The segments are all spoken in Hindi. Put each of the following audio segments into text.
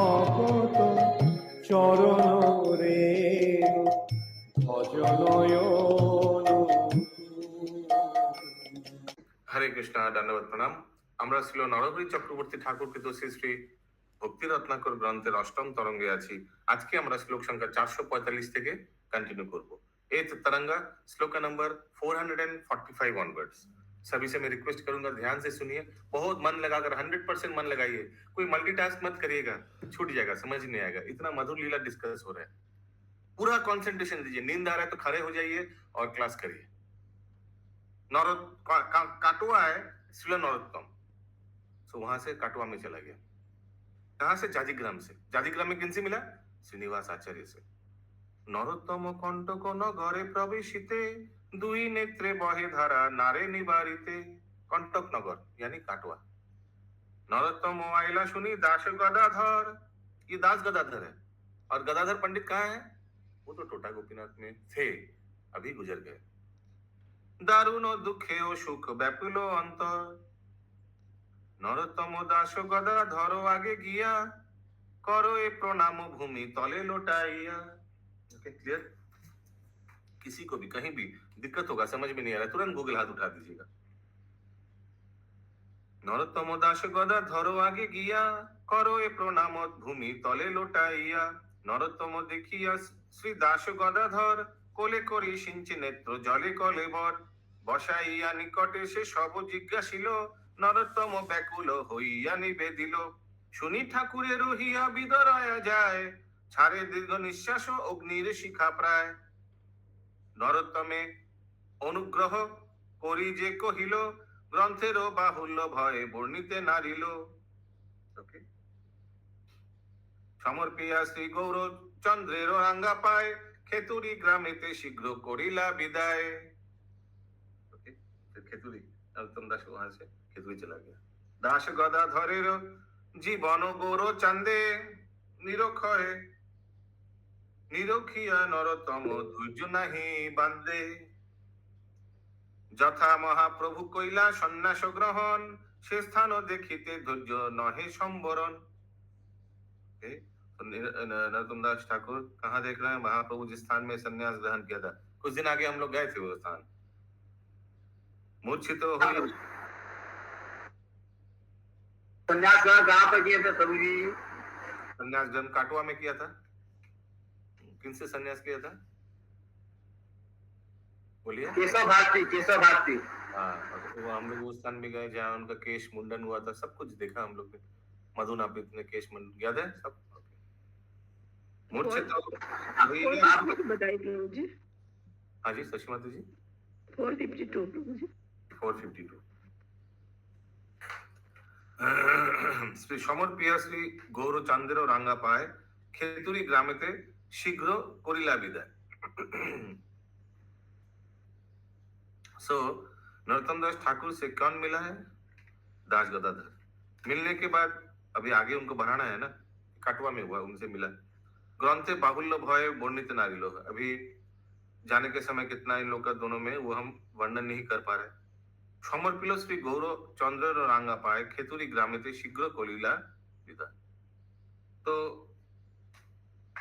ভকত চরণ রেণু ভজনয়ন। হরে কৃষ্ণ, দণ্ডবত প্রণাম। আমরা ছিল নরহরি চক্রবর্তী ঠাকুর কৃত শ্রী শ্রী ভক্তি রত্নাকর গ্রন্থের অষ্টম তরঙ্গে আছি। আজকে আমরা শ্লোক সংখ্যা 445 থেকে कंटिन्यू করব। ये तरंगा श्लोक नंबर 445 ऑनवर्ड्स। सभी से मैं रिक्वेस्ट करूंगा ध्यान से सुनिए, बहुत मन लगाकर 100% मन लगाइए। कोई मल्टीटास्क मत करिएगा, छूट जाएगा, समझ नहीं आएगा। इतना मधुर लीला डिस्कस हो रहा है, पूरा कंसंट्रेशन दीजिए। नींद आ रहा है तो खड़े हो जाइए और क्लास करिए। काटुआ है श्रील नरोत्तम, तो वहां से काटुआ में चला गया। कहां से? जाजिग्राम से। जाजिग्राम में किनसे मिला? श्रीनिवास आचार्य से। নরোত্তম কণ্টক নগরে প্রবেশিতে দুই নেত্রে বহে ধারা নারে নিবারিতে। কণ্টক नगर यानी काटवा। नरोत्तम आइला सुनी दास गदाधर, ये दास गदाधर है। और गदाधर पंडित कहाँ है? वो तो टोटा गोपीनाथ में थे, अभी गुजर गए। दारुण दुखे ओ सुख व्याकुल अंतर, नरोत्तम दास गदाधर आगे गिया करो ए प्रणाम भूमि तले लोटाइया। क्लियर? किसी को भी कहीं भी दिक्कत होगा, समझ में नहीं आ रहा, तुरंत गूगल हाथ उठा दीजिएगा। नरोत्तम दास गदाधर आगे गिया करो ए प्रणाम भूमि तले लोटाइया। नरोत्तम देखिया श्री दास गदाधर कोले करी सिंचि नेत्र जले कलेबर। बसाइया निकटे से सब जिज्ञासिल नरोत्तम व्याकुल हইয়া निवेदिल। শুনি ঠাকুরে রহিয়া বিদরায়া যায় ছাড়ে দীর্ঘ নিঃশ্বাস অগ্নির শিখা প্রায়। নরোত্তমে অনুগ্রহ করি যে কহিল গ্রন্থের বাহুল্য ভয়ে বর্ণিতে নারিল। ওকে, সমর্পিয়া শ্রী গৌর চন্দ্রের রাঙ্গা পায় খেতুরি গ্রামেতে শীঘ্র করিলা বিদায়। ओके, खेतुरी नरोत्तम दास वहां से खेतुरी चला गया। दास गदाधरेर জীবন গৌর চান্দে নিরক্ষয় নিরক্ষিয়া নরতম ধৈর্য নাহি বান্ধে। যথা মহাপ্রভু কইলা সন্ন্যাস গ্রহণ সে স্থান দেখিতে ধৈর্য নহে সম্বরণ। नरोत्तम दास ठाकुर कहाँ देख रहे हैं? महाप्रभु जिस स्थान में संन्यास ग्रहण किया था, कुछ दिन आगे हम लोग गए थे वो स्थान। मूर्छित तो हुई। संन्यास ग्रहण कहाँ पर किया था प्रभु जी? संन्यास ग्रहण काटवा में किया था। किनसे संन्यास किया था? बोलिए। केशव भारती, केशव भारती। हाँ, वो हम लोग उस स्थान में गए जहाँ उनका केश मुंडन हुआ था, सब कुछ देखा हम लोग ने। मधु नापित ने केश मुंडन याद है सब। मूर्छित तो बताइए प्रभु जी। हाँ जी शशि माता जी। 452 प्रभु जी। 452 শ্রী সমর্পিয়া শ্রী গৌরচান্দের রাঙ্গা পায় খেতুরি গ্রামেতে শীঘ্র করিলা বিদায়। सो नरोत्तम दास ठाकुर से कौन मिला है? दास गदाधर। मिलने के बाद अभी आगे उनको बढ़ाना है ना, काटवा में हुआ, उनसे मिला। ग्रंथे बाहुल्य भय वर्णित नारिलो, अभी जाने के समय कितना इन लोग का दोनों में वो हम वर्णन नहीं कर पा रहे। समर्पिल श्री गौर चंद्र रांगा पाए खेतुरी ग्रामेते शीघ्र कलिला विदा। तो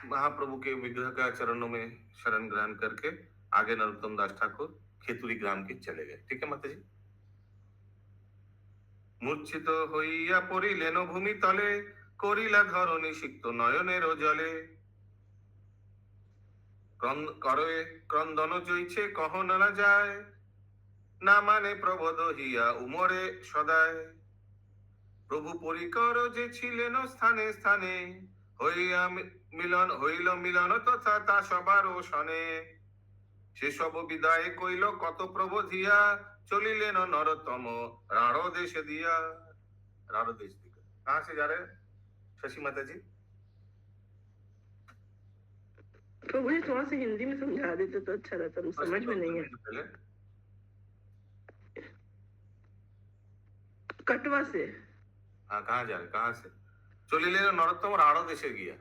महाप्रभु के विग्रह का चरणों में शरण ग्रहण करके आगे नरोत्तम दास ठाकुर खेतुरी ग्राम के चले गए। ठीक है माता जी। मूर्छित হইয়া পড়িলেন ভূমি তলে করিলা ধরণী সিক্ত নয়নের জলে। করে ক্রন্দন জইছে কহন না যায় না মানে প্রবোধ হিয়া উমরে সদায়। প্রভু পরিকর যে ছিলেন স্থানে স্থানে হইয়া মিলন হইল মিলন তথা তা সবার শনে। সে সব বিদায় কইল কত প্রবোধিয়া চলিলেন নরতম রাঢ় দেশে দিয়া। राढ़ देश दिखा। कहाँ से जा रहे हैं शशि माता जी? प्रभु जी थोड़ा सा हिंदी में समझा देते तो अच्छा रहता, समझ में नहीं है। कटवा से। हाँ, कहाँ जा रहे? कहाँ से? चलिलेन नरोत्तम राढ़ देशे गया।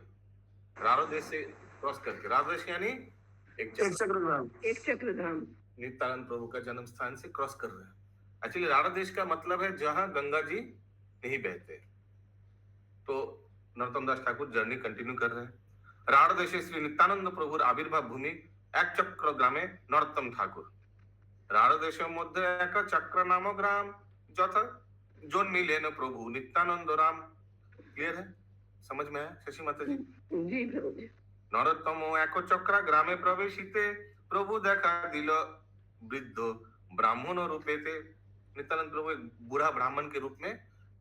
राढ़ देश से क्रॉस करके, राढ़ देश यानी एक चक्रधाम। एक चक्रधाम नित्यानंद प्रभु का जन्म स्थान से क्रॉस कर रहे हैं। एक्चुअली राढ़ देश का मतलब है जहां गंगा जी नहीं बहते। तो नरोत्तम दास ठाकुर जर्नी कंटिन्यू कर रहे हैं। राढ़ देशे श्री नित्यानंद प्रभुर आविर्भाव भूमि एक चक्र ग्रामे नरोत्तम ठाकुर। राढ़ देशेर मध्य एक चक्र नाम ग्राम যথা जन्मिलेन प्रभु नित्यानंद राम। क्लियर है, समझ में है शशि माता जी? जी प्रभुजी। नरोत्तम एक चक्रा ग्रामे प्रवेशिते प्रभु देखा दिल वृद्ध ब्राह्मण रूपेते। नित्यानंद प्रभु एक बूढ़ा ब्राह्मण के रूप में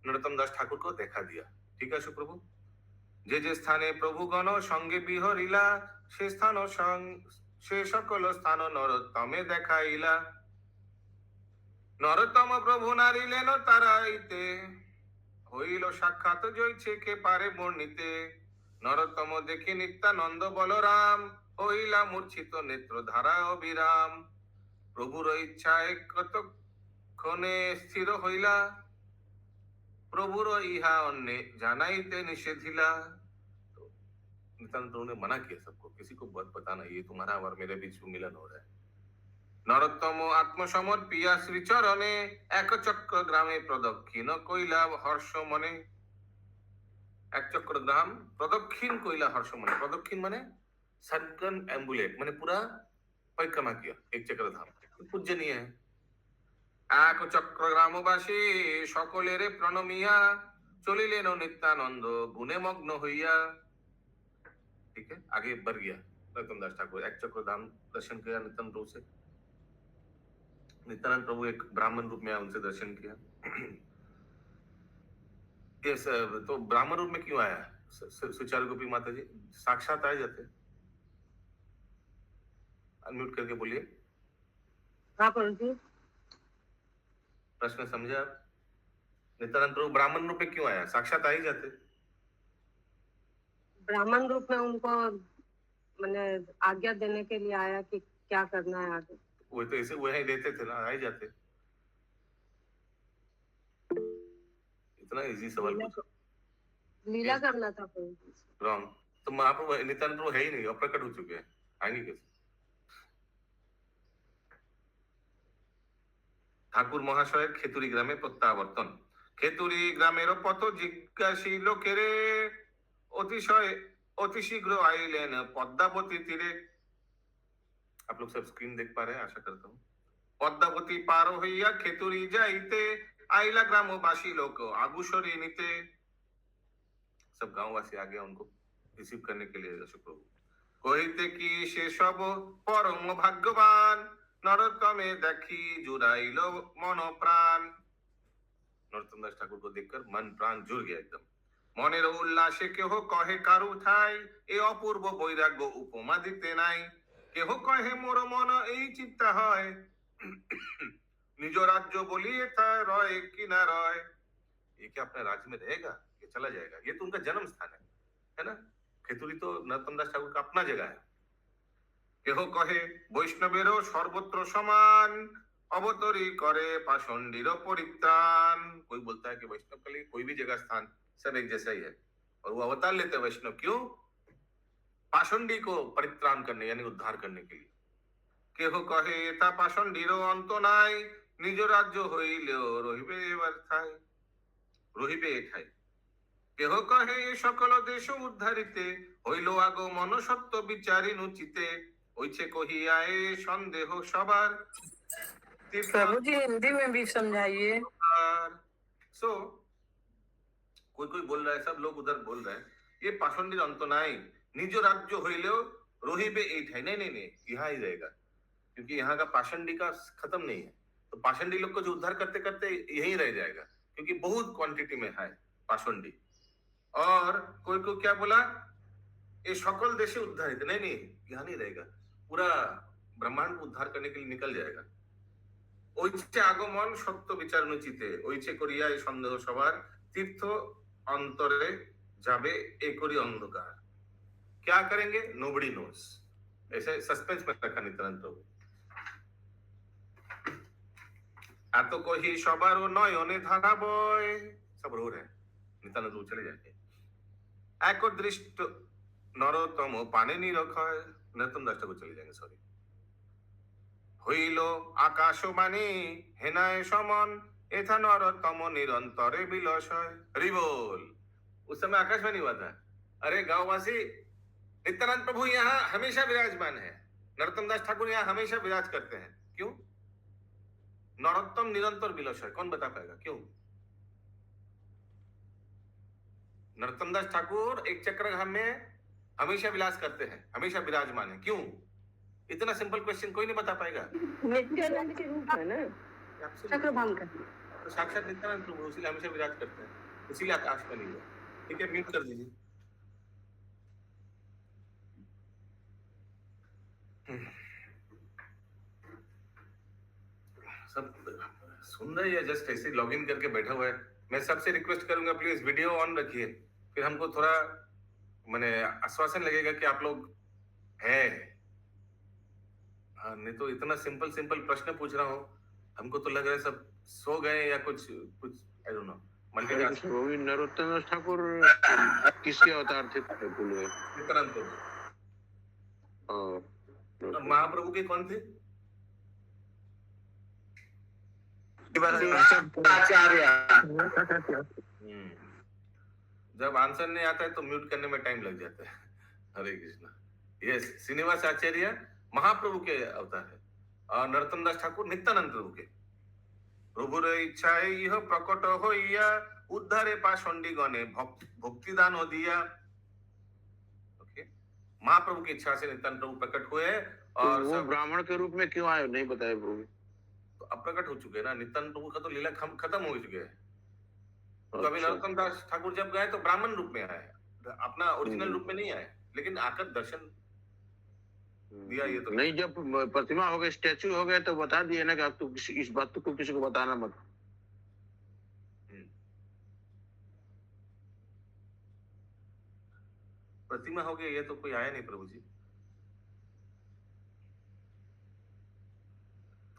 नरोत्तम दास ठाकुर को देखा दिया। ठीक है सुप्रभु। जे स्थाने प्रभु गण संगे बिहरिला से स्थान से सकल स्थान नरोत्तमे देखाइला। नरोत्तम प्रभु नारिलेन ताराइते হইল সাক্ষাৎ জয়ছে কে পারে বর্ণিতে। নরোত্তম দেখি নিত্যানন্দ বলরাম হইলা মূর্ছিত নেত্র ধারা অবিরাম। প্রভুর ইচ্ছায় কতক্ষণে স্থির হইলা प्रभुर इहा अन्य जानाइते निषेधिला। तो नित्यानंद प्रभु ने मना किया सबको, किसी को बहुत पता नहीं, ये तुम्हारा और मेरे बीच मिलन हो रहा है। नरोत्तम आत्मसमर्पिया श्री चरणे एक चक्र ग्रामे प्रदक्षिण कइला हर्ष मने। एक चक्र ग्राम प्रदक्षिण कइला हर्ष मने। प्रदक्षिण माने सर्कल एम्बुलेट माने पूरा परिक्रमा किया एक चक्र धाम। पूजनीय है। एक चक्र ग्रामवासी सकलेरे प्रणमिया चलिलेन नित्यानंद गुणे मग्न हइया। ठीक है, आगे बढ़ गया नरोत्तम दास ठाकुर। एक चक्र धाम दर्शन किया नित्यानंद प्रभु से। नित्यानंद प्रभु एक ब्राह्मण रूप में उनसे दर्शन किया। ये तो ब्राह्मण रूप में क्यों आया? सुचारू गोपी माता जी साक्षात आए जाते। अनम्यूट करके बोलिए। हाँ प्रभु। प्रश्न समझे आप? नित्यानंद प्रभु ब्राह्मण रूप में क्यों आया? साक्षात आ ही जाते। ब्राह्मण रूप में उनको मैंने आज्ञा देने के लिए आया कि क्या करना है आगे। वो तो ऐसे वही देते थे ना, आ ही जाते। इतना इजी सवाल पूछा। लीला करना था प्रभु। रॉन्ग। तो महाप्रभु नित्यानंद प्रभु है ही नहीं, अप्रकट हो चुके हैं, आएंगे कैसे? ठाकुर महाशय खेतुरी ग्रामे प्रत्यावर्तन। खेतुरी ग्रामेर पथ जिज्ञासी लोकेरे अतिशय अति शीघ्र आइलेन पद्मावती तीरे। आप लोग सब स्क्रीन देख पा रहे हैं आशा करता हूँ। पद्मावती पार हइया खेतुरी जाइते आइला ग्रामवासी लोक आगुशरी नीते। सब गांववासी आ गया उनको रिसीव करने के लिए यशु प्रभु। कहिते कि से सब परम भाग्यवान नरोत्तमे देखी जुड़ाइल मन प्राण। नरोत्तम दास ठाकुर को देखकर मन प्राण जुड़ गया एकदम। মনের উল্লাসে কেহ কহে কারু ঠাই এ অপূর্ব বৈরাগ্য উপমা দিতে নাই। কেহ কহে মোর মন এই চিন্তা হয় নিজ রাজ্য বলিয়ে তা রয় কি না রয়। ये क्या अपने राज्य में रहेगा? ये चला जाएगा? ये तो उनका जन्म स्थान है ना? खेतुरी तो नरोत्तम दास ठाकुर का अपना जगह है। केह कहे वैष्णवेरो सर्वत्र समान अवतरी करे पाषंडीर परित्राण। कोई बोलता है कि वैष्णव के लिए कोई भी जगह स्थान सब एक जैसा ही है, और वो अवतार लेते हैं वैष्णव। क्यों? पाषंडी को परित्राण करने यानी उद्धार करने के लिए। केह कहे ता पाषंडीरो अंत नाई निज राज्य हइलेओ रहिबे एथाय रहिबे एठाय। केह कहे ए सकल देश उद्धारिते हइलो आगमन सत्य विचारी नुचिते ओइछे कहिया ए संदेह सवार। प्रभु जी हिंदी में भी समझाइए। सो कोई कोई बोल रहा है, सब लोग उधर बोल रहे हैं ये पाषंडीर अंत नाई निज राज्य हइलेओ रहिबे एठाय। नहीं नहीं नहीं, यहाँ ही रहेगा, क्योंकि यहाँ का पाषंडी का खत्म नहीं है। तो पाषंडी लोग को जो उद्धार करते करते यही रह जाएगा, क्योंकि बहुत क्वांटिटी में है पाषंडी। और कोई को क्या बोला ये सकल देशे उद्धारित। नहीं नहीं, यहाँ नहीं रहेगा, पूरा ब्रह्मांड को उद्धार करने के लिए निकल जाएगा। ओइछे आगमन सत्य विचार नुचिते ओइछे करिया ए संदेह सवार तीर्थ अंतरे जाबे ए करी अंधकार। क्या करेंगे? Nobody nose. ऐसे सस्पेंस में रखा नित्यानंद प्रभु। एत कही सबार नयने धारा बय। सब रो रहे हैं, नित्यानंद प्रभु चले जाएंगे। एक दृष्ट नरोत्तम पाने निरखय। नरोत्तम दास ठाकुर चले जाएंगे, सॉरी। হইল আকাশবাণী হেনায় সমন এথা নরতম নিরন্তরে বিলসয়। হরি বল। उस समय आकाशवाणी हुआ था। अरे गांववासी, नित्यानंद प्रभु यहाँ हमेशा विराजमान है, नरोत्तम दास ठाकुर यहाँ हमेशा विराज करते हैं। क्यों? नरोत्तम निरंतर विलस है, कौन बता पाएगा क्यों? नरोत्तम दास ठाकुर एक चक्रधाम में हमेशा विलास करते हैं, हमेशा विराजमान है, क्यों? इतना सिंपल क्वेश्चन कोई नहीं बता पाएगा। नित्यानंद के रूप है ना, चक्रधाम का। तो साक्षात नित्यानंद प्रभु इसीलिए हमेशा विराज करते हैं, इसीलिए आकाशवाणी है। ठीक है, म्यूट कर दीजिए। सब सुन रहे हैं, जस्ट ऐसे लॉग इन करके बैठा हुआ है। मैं सबसे रिक्वेस्ट करूंगा प्लीज वीडियो ऑन रखिए, फिर हमको थोड़ा मैंने आश्वासन लगेगा कि आप लोग है। हाँ, नहीं तो इतना सिंपल सिंपल प्रश्न पूछ रहा हूँ, हमको तो लग रहा है सब सो गए या कुछ कुछ I don't know. Multitasking. Govind Narottam Das Thakur किसके अवतार थे? भूल गए। नित्यानंद प्रभु। हाँ, महाप्रभु के कौन थे? आचार्य। जब आंसर नहीं आता है तो म्यूट करने में टाइम लग जाता है। हरे कृष्णा। यस, श्रीनिवास आचार्य महाप्रभु के अवतार है और नरोत्तम दास ठाकुर नित्यानंद प्रभु के। प्रभुर इच्छाए यह प्रकट होइया उद्धारे पाषंडी गणे भक्ति दान दिया। ओके, महाप्रभु की इच्छा से नित्यानंद प्रभु प्रकट हुए और तो वो ब्राह्मण के रूप में क्यों आए नहीं बताया प्रभु? तो अब प्रकट हो चुके हैं ना, नित्यानंद प्रभु का तो लीला खत्म हो चुके हैं। तो अभी अच्छा। नरोत्तम दास ठाकुर जब गए तो ब्राह्मण रूप में आए, अपना ओरिजिनल रूप में नहीं आए, लेकिन आकर दर्शन दिया। ये तो नहीं, जब प्रतिमा हो गए, स्टैचू हो गए तो बता दिए ना कि आप तो इस बात को किसी को बताना मत। प्रतिमा हो गया ये तो कोई आया नहीं प्रभु जी।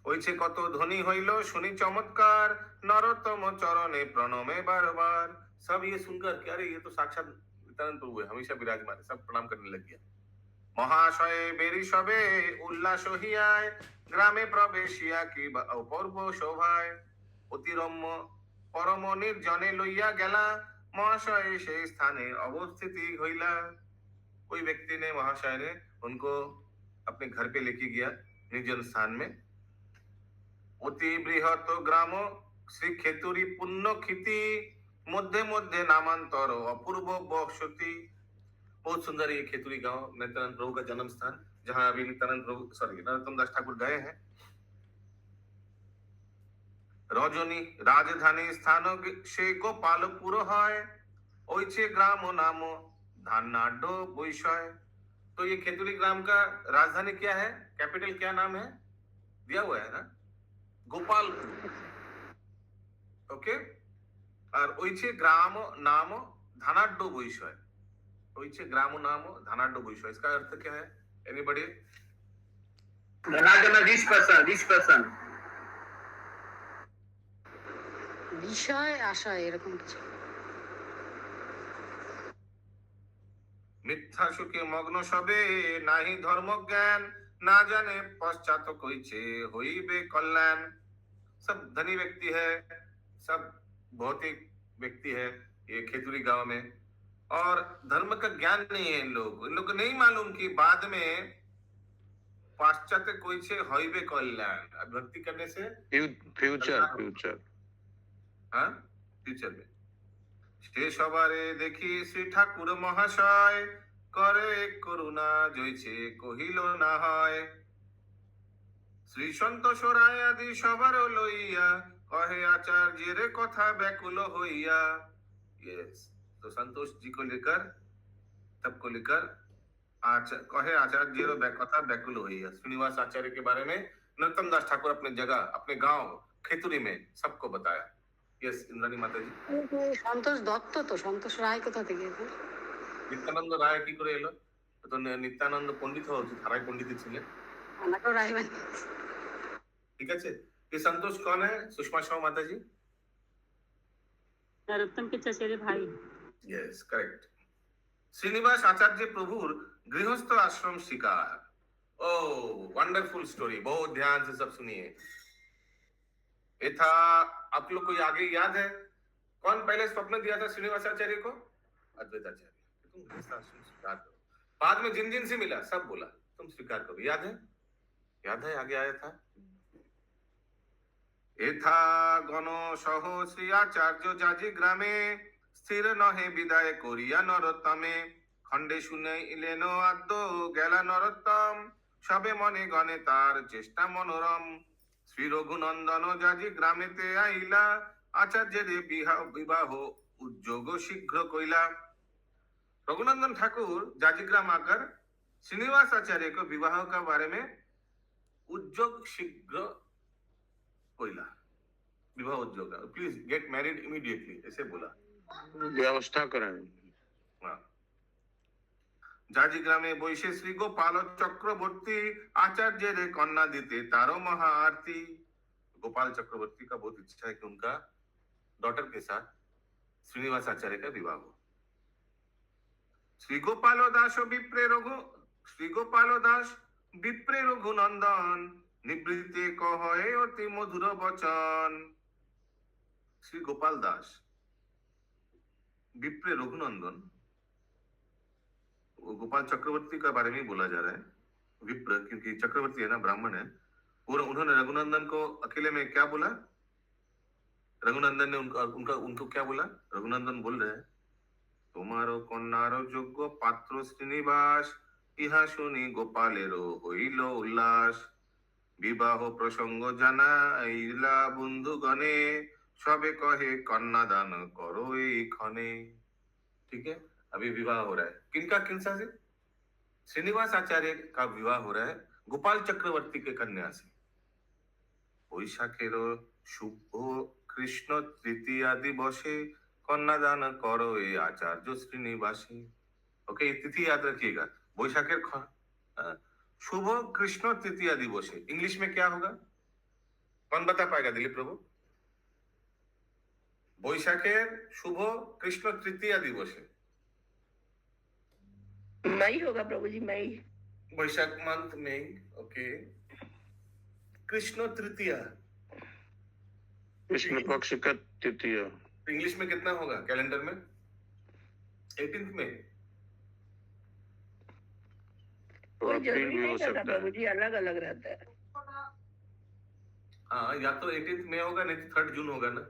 ওইছে কত ধ্বনি হইল শুনি चमत्कार नरोत्तम चरणे प्रणमे बार बार। सब ये सुनकर कि अरे ये तो साक्षात नित्यानंद प्रभु है, हमेशा विराजमान है, सब प्रणाम करने लग गया। মহাশয়ে বেরি সবে উল্লাস হিয়ায় গ্রামে প্রবেশিয়া কি অপূর্ব শোভায় অতি রম্য পরম নির্জনে লইয়া গেলা মহাশয় সেই স্থানে অবস্থিতি হইলা। कोई व्यक्ति ने महाशय ने उनको अपने घर पे लेके गया निर्जन स्थान में। অতি বৃহৎ গ্রাম শ্রী খেতুরি পুণ্য ক্ষিতি মধ্যে মধ্যে नामांतर अपूर्व बसती। बहुत सुंदर ये खेतुरी गांव नित्यानंद प्रभु का जन्म स्थान, जहां अभी नित्यानंद प्रभु नरोत्तम दास ठाकुर गए हैं। रजनी राजधानी स्थान से गोपालपुर है ओइछे ग्राम नाम धानाडो बৈশয়। तो ये खेतुरी ग्राम का राजधानी क्या है, कैपिटल क्या नाम है दिया हुआ है ना, गोपालपुर। ओके, और ओइछे ग्राम नाम धानाडो बৈশয়। ओइछे ग्राम नाम धानाडो बৈশয়, इसका अर्थ क्या है? एनीबॉडी? धनाढ्य में रिच पर्सन। বিষয় আশয় এরকম কিছু। মিথ্যা সুখে মগ্ন সবে নাহি ধর্ম জ্ঞান না জানে पश्चात কইছে হইবে কল্যাণ। सब धनी व्यक्ति है, सब भौतिक व्यक्ति है ये खेतुरी गांव में, और धर्म का ज्ञान नहीं है इन लोग को नहीं मालूम कि बाद में पाश्चात्य कोई से हईबे कल्याण। भक्ति करने से फ्यूचर हाँ फ्यूचर में সে সবারে দেখি শ্রী ঠাকুর মহাশয় করে করুণা জয়ছে কহিল না হয়। শ্রী সন্তোষ রায় আদি সবার লইয়া কহে आचार्य रे কথা ব্যাকুল হইয়া। यस, तो संतोष जी को लेकर तब को लेकर कहे आचार्य रे कथा ব্যাকুল হইয়া। श्रीनिवास आचार्य के बारे में नरोत्तम दास ठाकुर अपने जगह अपने गांव खेतुरी में सबको बताया। यस, इंद्राणी माता जी। সন্তোষ দত্ত তো, সন্তোষ রায় কোথা থেকে এলো? নিত্যানন্দ রায় কি করে এলো? তো নিত্যানন্দ পণ্ডিত হওয়া উচিত, হারাই পণ্ডিত ছিলেন। ওনাকেও রায় বানিয়েছে। ঠিক আছে, ये संतोष कौन है? सुषमा शाह माता जी। नरोत्तम के चचेरे भाई। Yes, correct. श्रीनिवास आचार्य प्रभुर गृहस्थ आश्रम शिकार। ओ वंडरफुल स्टोरी, बहुत ध्यान से सब सुनिए। ये था, आप लोग को आगे याद है कौन पहले स्वप्न दिया था श्रीनिवास आचार्य को? अद्वैताचार्य, तुम गृहस्थ आश्रम स्वीकार करो। बाद में जिन जिन से मिला सब बोला तुम स्वीकार करो। याद है? याद है आगे आया था, एथा गण सह श्री आचार्य जाजी ग्रामे স্থির নহে বিদায় করিয়া নরোত্তমে খণ্ডে শুনাইলেন আদ্য গেলা নরোত্তম সবে মনে গণে তার চেষ্টা মনোরম শ্রী রঘুনন্দন যাজি গ্রামেতে আইলা আচার্যের বিবাহ উদ্যোগ শীঘ্র কইলা। रघुनंदन ठाकुर जाजीग्राम आकर श्रीनिवास आचार्य को विवाह का बारे में उद्योग शीघ्र कोयला, विवाह उद्योग, प्लीज गेट मैरिड इमीडिएटली, ऐसे बोला, व्यवस्था करें। हाँ। जाजीग्रामे বৈশে শ্রী গোপাল चक्रवर्ती आचार्य रे कन्या दीते तारो महा आरती। गोपाल चक्रवर्ती का बहुत इच्छा है कि उनका डॉटर के साथ श्रीनिवास आचार्य का विवाह हो। श्री गोपाल दास विप्रे रघुनंदन निवृत्ते कहे अति मधुर वचन। श्री गोपाल दास विप्रे रघुनंदन, गोपाल चक्रवर्ती का बारे में बोला जा रहा है, विप्र क्योंकि चक्रवर्ती है ना, ब्राह्मण है, और उन्होंने रघुनंदन को अकेले में क्या बोला? रघुनंदन ने उनको क्या बोला? रघुनंदन बोल रहे हैं, तुम्हारो कन्यारो योग्य पात्र श्रीनिवास इहा शुनी गोपालेरो हইল उल्लास। विवाह प्रसंग জানাইলা बंधुगणे सबे कहे कन्यादान करो এই ক্ষণে। ठीक है, अभी विवाह हो रहा है, किनका किनसा से? श्रीनिवास आचार्य का विवाह हो रहा है गोपाल चक्रवर्ती के कन्या से। বৈশাখের শুভ কৃষ্ণ তৃতীয়া দিবসে कन्यादान करो ये आचार्य श्रीनिवासी। ओके, ये तिथि याद रखिएगा, বৈশাখের शुभ कृष्ण तृतीया दिवसे। इंग्लिश में क्या होगा? कौन बता पाएगा? दिलीप प्रभु। বৈশাখের शुभ कृष्ण तृतीया दिवसे मई होगा प्रभु जी, मई। वैशाख मंथ में। ओके, कृष्ण तृतीया कृष्ण पक्ष का तृतीय। इंग्लिश में कितना होगा कैलेंडर में? 18 में। कोई अप्रैल जरूरी भी हो नहीं रहता सकता प्रभु है। जी, अलग अलग रहता है। हाँ, या तो 18 में होगा, नहीं तो 3 जून होगा ना।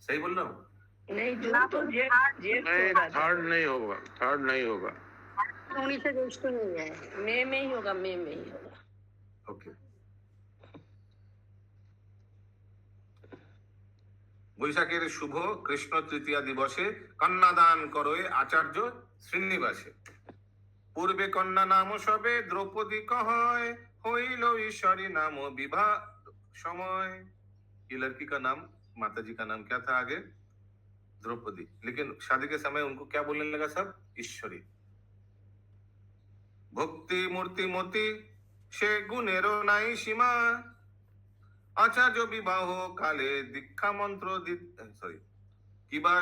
सही बोल रहा हूँ? नहीं, जून तो जेठ नहीं, होगा। थर्ड नहीं होगा, थर्ड नहीं होगा। 19 से ज्येष्ठ नहीं है, मई में ही होगा, मई में ही होगा। ओके, বৈশাখের শুভ কৃষ্ণ তৃতীয়া দিবসে কন্যাদান করোয়ে আচার্য শ্রীনিবাসে। পূর্বে কন্যা নাম সবে দ্রৌপদী কহয় হইল ঈশ্বরী नाम विवाह समय। ये लड़की का नाम, माता जी का नाम क्या था आगे? द्रौपदी, लेकिन शादी के समय उनको क्या बोलने लगा सब? ईश्वरी। भक्ति मूर्ति मोती से गुणेरो नाई सीमा आचार्य विवाह काले दीक्षा मंत्र किबा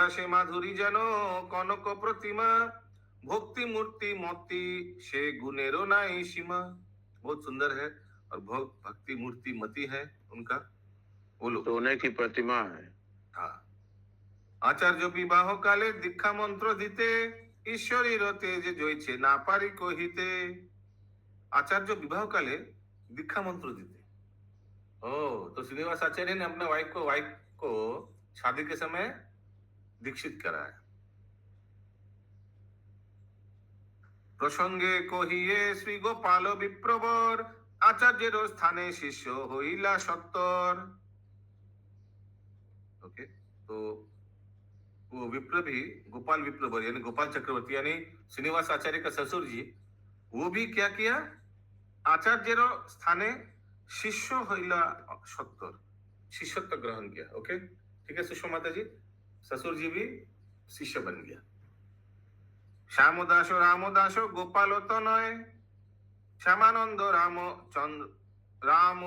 से माधुरी जन कनक प्रतिमा भक्ति मूर्ति मती से गुणेरो नाई सीमा। बहुत सुंदर है, और भक्ति मूर्ति मती है उनका। बोलो, सोने की प्रतिमा है। हाँ। आचार्य विवाह काले दीक्षा मंत्र दीते ईश्वरी तेज जयছে ना पारी कहिते। आचार्य विवाह काले दीक्षा मंत्र देते। ओ, तो श्रीनिवास आचार्य ने अपने वाइफ को शादी के समय दीक्षित कराया। प्रसंगे कहिए श्री गोपाल विप्रवर आचार्य स्थाने शिष्य हইলা सत्तर। ओके, तो वो विप्र भी, गोपाल विप्रवर यानी गोपाल चक्रवर्ती यानी श्रीनिवास आचार्य का ससुर जी, वो भी क्या किया? आचार्य स्थाने शिष्य हইলা सत्तर, शिष्यत्व ग्रहण किया। ओके, ठीक है सुषमा माता जी, ससुर जी भी शिष्य बन गया। श्यामदास रामदास गोपाल तनय श्यामानंद राम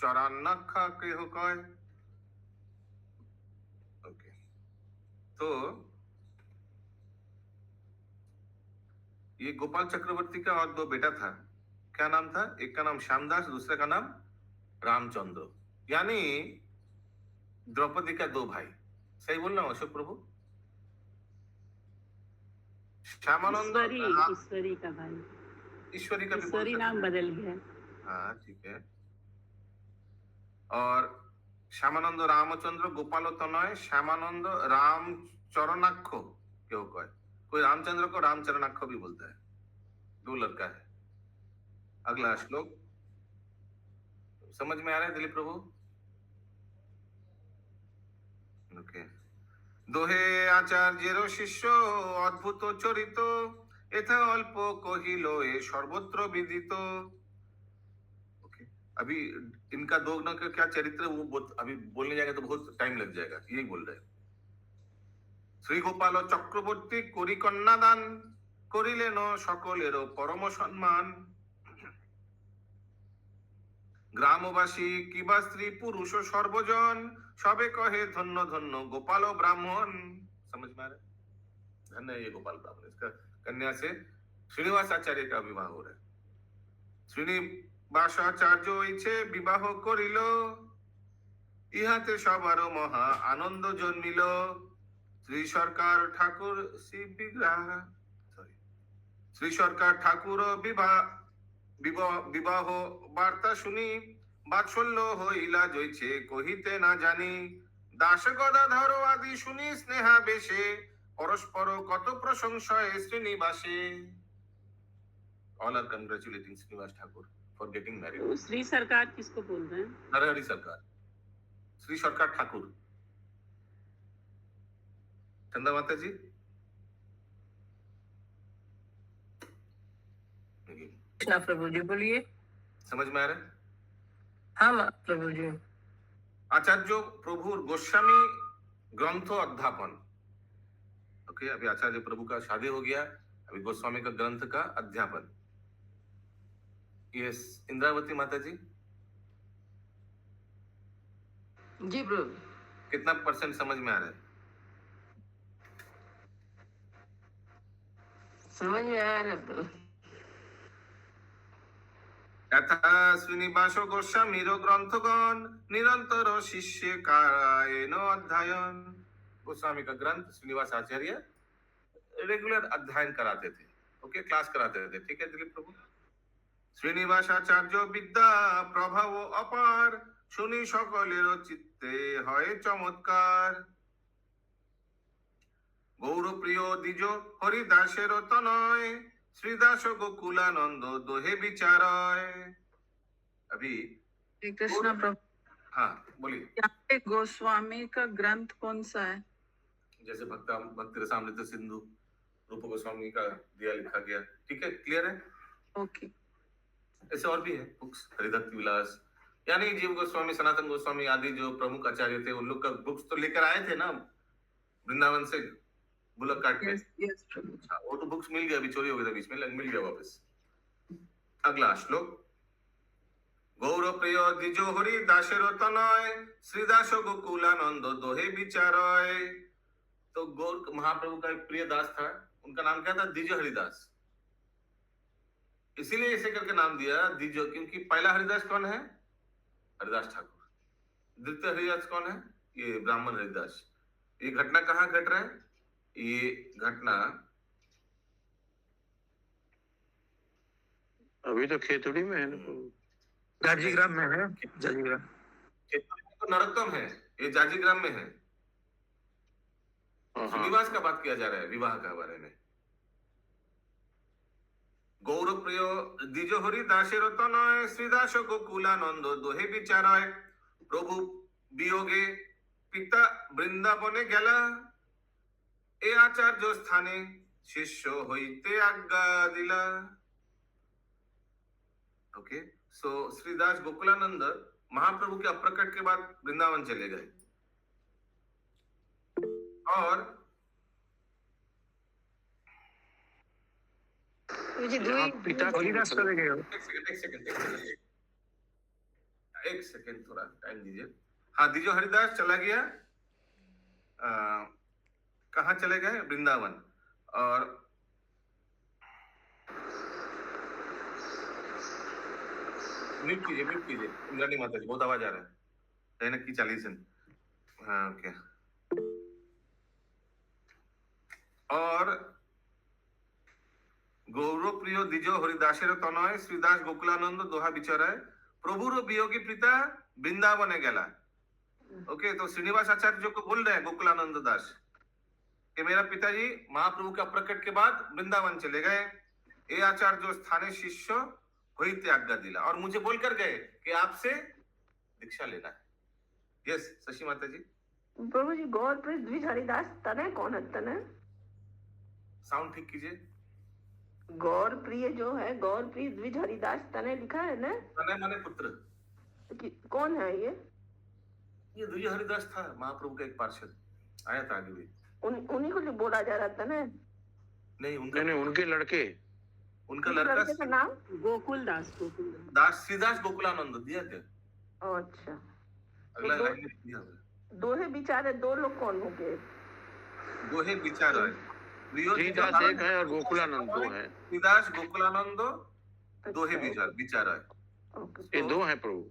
चरणाखा गृह कय। ओके, तो ये गोपाल चक्रवर्ती का और 2 बेटा था। क्या नाम था? एक का नाम श्यामदास, दूसरे का नाम रामचंद्र, यानी द्रौपदी का 2 भाई। सही बोल रहा हूँ अशोक प्रभु? श्यामानंद ईश्वरी का भाई, ईश्वरी का भी बोल ईश्वरी सकते नाम हैं। बदल गया। हाँ ठीक है। और শ্যামানন্দ रामचंद्र गोपाल तनय श्यामानंद राम चरणाक्ष क्यों कहे, कोई रामचंद्र को रामचरणाक्ष भी बोलता है, दो लड़का है। अगला श्लोक समझ में आ रहा है दिलीप प्रभु? ओके। दोहे आचार्येर शिष्य अद्भुत चरित एथा अल्प कहिलो ए सर्वत्र विदित। ओके, अभी इनका दोनों का क्या चरित्र है वो अभी बोलने जाएगा तो बहुत टाइम लग जाएगा, यही बोल रहे हैं। श्री गोपाल चक्रवर्ती करी कन्यादान करिलेन सकलेर परम सम्मान। ग्रामवासी किबा स्त्री पुरुष सर्वजन सबे कहे धन्य धन्य गोपाल ब्राह्मण। समझ में आ रहा है? धन्य है ये गोपाल ब्राह्मण। इसका कन्या से श्रीनिवास आचार्य का विवाह हो रहा है। श्रीनिवास आचार्य इच्छे विवाह करिल इहाते सबार महा आनंद जन्मिल। श्री सरकार ठाकुर श्री विग्रह श्री सरकार ठाकुर विवाह वार्ता শুনি বাৎসল্য হইলা জইছে কহিতে না জানি। দাস গদাধর আদি শুনি স্নেহা বেশে পরস্পর কত প্রশংসায় শ্রীনিবাসে। All are congratulating Srinivas Thakur for getting married. तो श्री सरकार किसको बोल रहे हैं? नरहरि सरकार, श्री सरकार ठाकुर। चंदा माता जी कृष्णा प्रभु जी बोलिए। समझ में आ रहा है? हाँ प्रभु जी। आचार्य प्रभु गोस्वामी ग्रंथ अध्यापन। ओके, अभी आचार्य प्रभु का शादी हो गया, अभी गोस्वामी का ग्रंथ का अध्यापन। यस, इंद्रावती माता जी जी प्रभु। कितना % समझ में आ रहा है? समझ में आ रहा प्रभु। यथा श्रीनिवास गोस्वामी ग्रंथगण निरंतर शिष्य कारायण अध्ययन। गोस्वामी का ग्रंथ श्रीनिवास आचार्य रेगुलर अध्ययन कराते थे। ओके, क्लास कराते थे। ठीक है दिलीप प्रभु? श्रीनिवास आचार्य विद्या प्रभाव अपार শুনি সকলের চিত্তে হয় চমৎকার। গৌরপ্রিয় দ্বিজ হরিদাসের তনয় শ্রীদাস গোকুলানন্দ दोहे विचारय। अभी श्री कृष्णा प्रभु। हाँ बोलिए। यहाँ पे गोस्वामी का ग्रंथ कौन सा है? जैसे भक्ति रसामृत सिंधु रूप गोस्वामी का दिया लिखा गया। ठीक है, क्लियर है? ओके। ऐसे और भी है बुक्स, हरिदत्त विलास, यानी जीव गोस्वामी, सनातन गोस्वामी आदि जो प्रमुख आचार्य थे उन लोग का बुक्स तो लेकर आए थे ना वृंदावन से बुलक काट के। यस प्रभु। वो तो बुक्स मिल गया, अभी चोरी हो गया था बीच में, मिल गया वापस। अगला श्लोक गौर प्रिय द्विज हरि दासेर तनय श्रीदास गोकुलानंद दोहे विचारय। तो गौर महाप्रभु का एक प्रिय दास था, उनका नाम क्या था? द्विज हरिदास। इसीलिए इसे करके नाम दिया द्विज, क्योंकि पहला हरिदास कौन है? हरिदास ठाकुर। द्वितीय हरिदास कौन है? ये ब्राह्मण हरिदास। ये घटना कहाँ घट रहा है? ये घटना अभी तो खेतड़ी में है ना प्रभु। जाजीग्राम में है। जाजीग्राम तो नरोत्तम है, ये जाजीग्राम में है। श्रीनिवास का बात किया जा रहा है, विवाह का बारे में। गौर प्रिय द्विज हरि दासेर तनय श्रीदास गोकुलानंद दोहे विचारय। प्रभु वियोगे पिता बृंदावने गेला ए आचार्य स्थाने शिष्य हईते आज्ञा दिला। ओके, सो श्रीदास गोकुलानंद महाप्रभु के अप्रकट के बाद वृंदावन चले गए और पिता हरिदास चले गए। एक सेकेंड थोड़ा टाइम दीजिए। हाँ, द्विज हरिदास चला गया, कहाँ चले गए? वृंदावन। और म्यूट कीजिए इंद्राणी माता जी, बहुत आवाज आ रहा है। की 40। हाँ ओके। और গৌর প্রিয় দ্বিজ হরিদাসের তনয় শ্রীদাস গোকুলানন্দ দোহা বিচারায় प्रभुर वियोगी पिता वृंदावने गला। ओके, तो श्रीनिवास आचार्य को बोल रहे हैं गोकुलानंद दास कि मेरा पिताजी महाप्रभु के प्रकट के बाद वृंदावन चले गए। ये आचार्य जो स्थानीय शिष्य होते आज्ञा दिला और मुझे बोलकर गए कि आपसे दीक्षा लेना है। यस शशि माता जी। प्रभु जी, गौर प्रिय द्विज हरिदास तने कौन है? तने साउंड ठीक कीजिए। गौर प्रिय जो है, गौर प्रिय द्विज हरिदास तने लिखा है ना? तने माने पुत्र। कौन है ये? ये द्विज हरिदास था, महाप्रभु का एक पार्षद, आया था आगे भी। उन्हीं को बोला जा रहा था ना? नहीं, उनका नहीं, उनके लड़के, उनका लड़के लड़का का नाम गोकुल दास। गोकुल दास श्रीदास गोकुलानंद दिया थे। अच्छा, अगला तो लाइन में दिया हुआ। दोहे बिचारे दो लोग कौन हो गए? दोहे विचार है। श्रीदास एक है और गोकुलानंद दो है। श्रीदास गोकुलानंद दोहे विचार है। ये दो हैं प्रभु।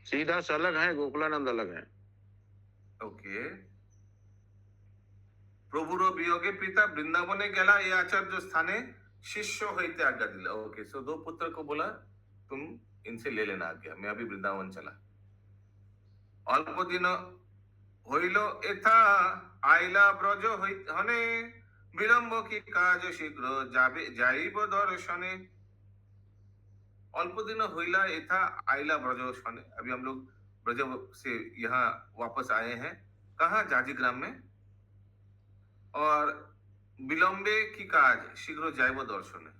श्रीदास अलग है, गोकुलानंद अलग है। ओके। प्रभुर वियोगे पिता वृंदावने गेला, ये आचार्य जो स्थाने शिष्य होते आज्ञा दिला। ओके, सो दो पुत्र को बोला तुम इनसे ले लेना आज्ञा, मैं अभी वृंदावन चला। अल्प दिन হইল এথা আইলা ব্রজ হনে বিলম্ব কি কাজ শীঘ্র যাবে যাইব দর্শনে। अल्प दिन होइला एथा आइला ब्रज हने। अभी हम लोग ब्रज से यहाँ वापस आए हैं। कहाँ? जाजी ग्राम में। और विलंबे की काज शीघ्र जाइब दर्शने,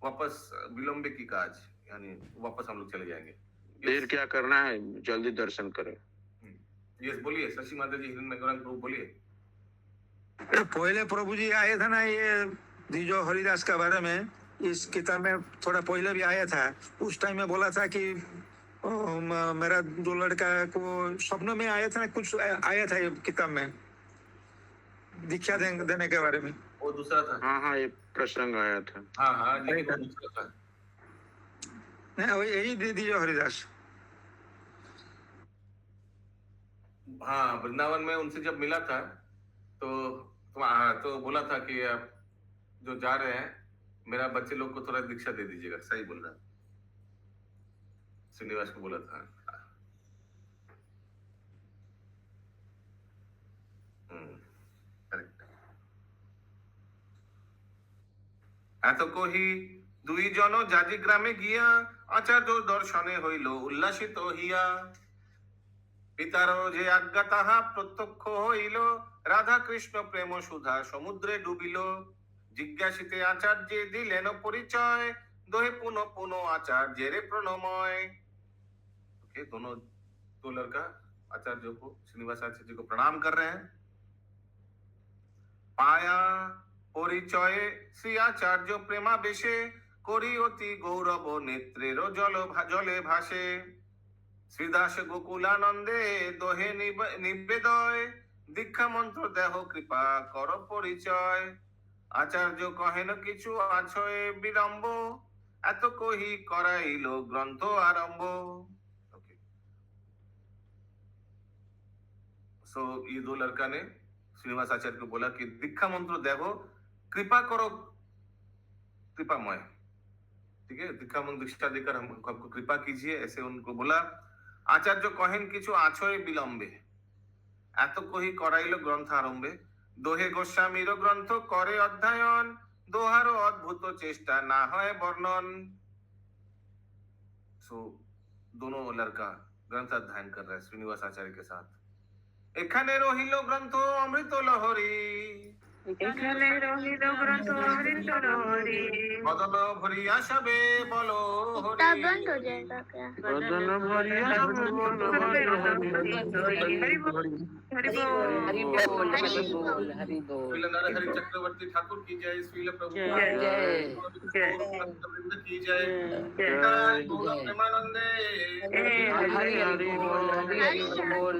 वापस विलंबे की काज यानी वापस हम लोग चले जाएंगे। देर क्या करना है, जल्दी दर्शन करें। यस, बोलिए शशि माता जी, हिरण्य गौरांग प्रभु बोलिए। पहले प्रभु जी आए थे ना, ये द्विजो हरिदास के बारे में इस किताब में थोड़ा पहले भी आया था। उस टाइम में बोला था कि मेरा दो लड़का को सपनों में आया था ना, कुछ आया था ये किताब में दीक्षा देने के बारे में। वो दूसरा था। हाँ हाँ, ये प्रसंग आया था। हाँ हाँ, लेकिन वो दूसरा था। नहीं, यही द्विजो हरिदास। हाँ, वृंदावन में उनसे जब मिला था तो बोला था कि आप जो जा रहे हैं मेरा बच्चे लोग को थोड़ा दीक्षा दे दीजिएगा। सही बोल रहा, श्रीनिवास को बोला था। करेक्ट। এত কহি দুই জন জাজি গ্রামে গিয়া আচার্য দর্শনে হইল উল্লাসিত হিয়া। পিতার যে আজ্ঞা তাহা প্রত্যক্ষ হইল, রাধা কৃষ্ণ প্রেম সুধা সমুদ্রে ডুবিল। জিজ্ঞাসিতে আচার্যে দিলেন পরিচয়, दोहे पुनो पुनो आचार्य रे प्रणमय। ओके, दोनों दो लड़का आचार्य को, श्रीनिवास आचार्य को प्रणाम कर रहे हैं। पाया परिचय श्री आचार्य प्रेमा बेशे, करी अति गौरव नेत्रेर जले भासे। श्रीदास गोकुलानंदे दोहे निवेदय, दीक्षा मंत्र देह कृपा कर परिचय। आचार्य कहेन किछु आछय विलम्ब, एत कही कराइल ग्रंथ आरंभ। ओके, सो ये दो लड़का ने श्रीनिवास आचार्य को बोला कि दीक्षा मंत्र देहो, कृपा करो कृपामय। ठीक है, दीक्षा मंत्र दीक्षा देकर हमको कृपा कीजिए, ऐसे उनको बोला। आचार्य कहेन किछु आछय विलम्बे, एत कही कराइल ग्रंथ आरंभे। दोहे गोस्वामीर ग्रंथ करे अध्ययन, दोहारो अद्भुत चेष्टा ना है वर्णन। सो दोनों लड़का ग्रंथ अध्ययन कर रहे हैं श्रीनिवास आचार्य के साथ। एखाने रहिल ग्रंथ अमृत लहरी, এখানে রহিল গ্রন্থ অমৃত লহরী। बदन भरिया सबे बोलो हरि। बंद हो जाएगा क्या? बदन भरिया हरि बोल हरि बोल हरि बोल हरि बोल। श्रील नरहरि चक्रवर्ती ठाकुर की जय, श्रील प्रभु जय की जय, प्रेमानंदे हरि हरि बोल हरि हरि बोल।